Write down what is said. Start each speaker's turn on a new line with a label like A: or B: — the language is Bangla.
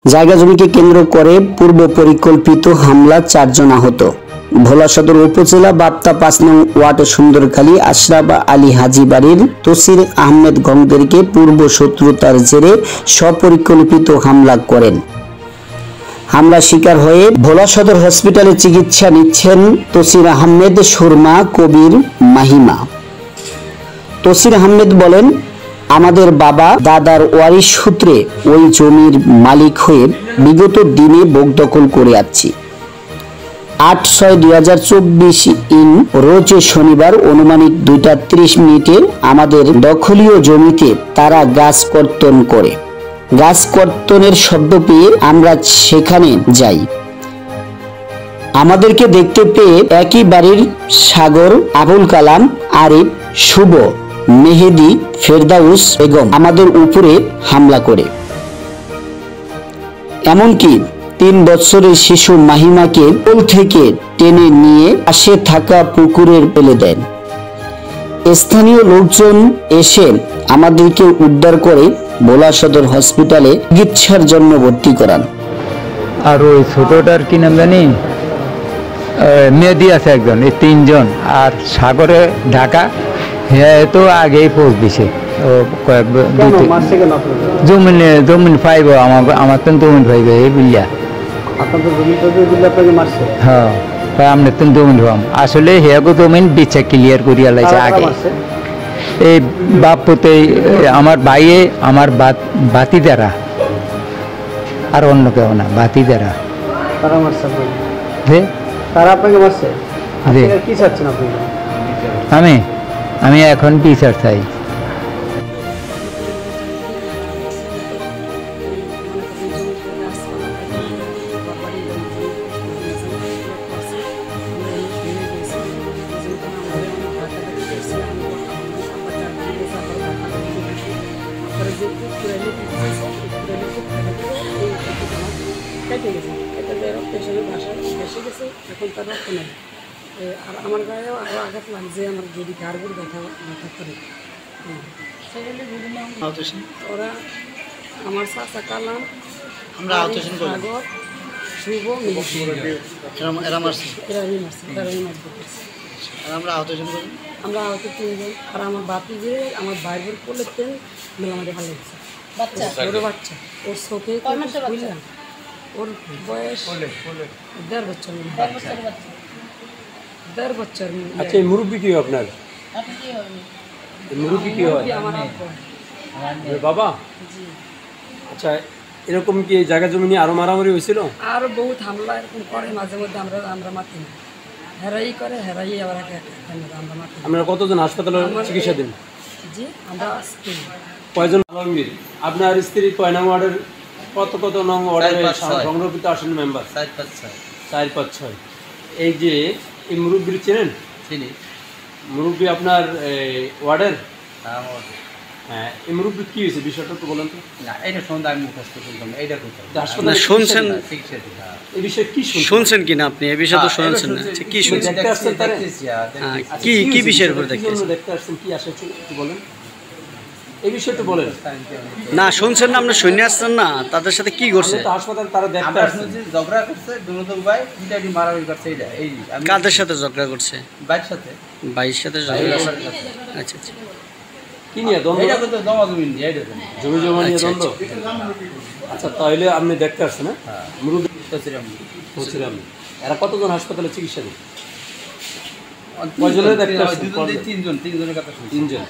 A: জায়গা জমিকে কেন্দ্র করে পূর্ব পরিকল্পিত হামলা 4 জন আহত। ভোলা সদর উপজেলা বাপ্তা 5 নং ওয়ার্ড সুন্দরখালী আশরাফ আলী হাজী বাড়ির তসির আহমেদ গঙ্গদেরকে পূর্ব শত্রুতার জেরে স্বপরিকল্পিত হামলা করেন। হামলা শিকার হয়ে ভোলা সদর হসপিটালে চিকিৎসা নিচ্ছেন তসির আহমেদ, সুরমা, কবির, মাহিমা। তসির আহমেদ বলেন, আমাদের বাবা দাদার ওয়ারিশ সূত্রে ওই জমির মালিক হয়ে বিগত দিনে বকদখল করে আসছি। 8/6/2024 ইন রোজ শনিবার অনুমানিক 2টা 30 মিনিটে আমাদের দখলীয় জমিতে তারা গাছ কর্তন করে। গাছ কর্তনের শব্দ পেয়ে আমরা সেখানে যাই। আমাদেরকে দেখতে পেয়ে একই বাড়ির সাগর, আবুল কালাম, আরিফ, শুভ, মেহেদি, ফেরদাউস বেগম আমাদের উপরে হামলা করে। এমনকি 3 বছরের শিশু মাহিমাকে কোল থেকে টেনে নিয়ে পাশে থাকা পুকুরে ফেলে দেন। স্থানীয় লোকজন এসে আমাদেরকে উদ্ধার করে ভোলা সদর হসপিটালে চিকিৎসার জন্য ভর্তি করান।
B: আর ওই ছোটটার কি নাম জানি, মেহেদি আছে একজন, এই 3 জন। আর সাগরে ঢাকা, হ্যাঁ তো আগেই পোস্ট দিছে। জমিন পাইব, আমার তো জমিন পাইব এই বিল্লা। হ্যাঁ, আমরা তো জমিন পাম। আসলে হেগো জমিন বিচ্ছা ক্লিয়ার করিয়া লাইছে আগে। এই বাপুতে আমার ভাইয়ে, আমার বাতি দ্বারা, আর অন্য কেউ না, বাতি দ্বারা আমি এখন বিচার চাই।
C: আর আমার গায়েও আরও আঘাত লাগছে, আমার যদি গাড়গুর ব্যথা করে। সেগুলি বিভিন্ন ওরা আমার চাচা কালাম, সাগর, শুভ, আমরা আহত 3 জন। আর আমার বাপি যে আমার বাইরের করলেন মেলামারি ভালো হচ্ছে, ছোটো বাচ্চা, ওর চোখে বুঝলাম, ওর বয়স 1.5 বছর। 1.5 বছর।
D: আচ্ছা, এই মুরব্বী কি আপনার? মুরব্বী কি হয়?
C: আমার
D: বাবা। আচ্ছা, এরকম কি জায়গা জমি নিয়ে আরো মারামারি হয়েছিল?
C: আরো বহুত হামলা এরকম করে, মাঝে মধ্যে আমরা মাতি না, হেরাই করে, হেরাই আবার আমরা মাতি।
D: আপনারা কতজন হাসপাতালে চিকিৎসা দেন?
C: জি, আমরা
D: কয়জন? আলমগীর, আপনার স্ত্রী কয় নং ওয়ার্ডের কত নং ওয়ার্ডের সংরক্ষিত আসন মেম্বার? 4-5-6। এই যে এই মুরব্বীর চেনেন?
E: চিনি।
D: মুরব্বী আপনার ওয়ার্ডের? হ্যাঁ, এই মুরব্বী কি হয়েছে বিষয়টা তো বলেন তো।
E: না, এটা শুনতে আমি মুখস্থ করলাম না, এইটা
D: শুনছেন? এই বিষয়ে কি
A: শুনছেন কিনা আপনি? এই বিষয়ে তো শুনছেন না, কি শুনছেন?
D: দেখতে আসছেন তারা?
A: কি বিষয়ের উপর দেখতে
D: আসছেন? কি আসে একটু বলেন, এই বিষয়টা বলেন।
A: না শুনছেন না, আপনি শুনে আসছেন না, তাদের সাথে কি করছে?
D: হাসপাতাল তারা দেখতে আসছে,
E: ঝগড়া করছে, দুটো ভাই পিটাটি মারামারি করছে। এইটা এই
A: কাদের সাথে ঝগড়া করছে?
E: ভাইয়ের সাথে।
A: ভাইয়ের সাথে ঝগড়া করছে। আচ্ছা আচ্ছা,
D: কি নিয়ে দ্বন্দ্ব?
E: এটা কিন্তু জমা জমি নিয়ে, এটা
D: জমি নিয়ে দ্বন্দ্ব। আচ্ছা, তাহলে আপনি দেখতে আসছেন?
E: হ্যাঁ,
D: মুরব্বী
E: বলছিলাম।
D: এরা কতজন হাসপাতালে চিকিৎসা দেন? কয়জনের দেখতে আসছেন?
E: 3 জনের কথা।
D: 3 জন।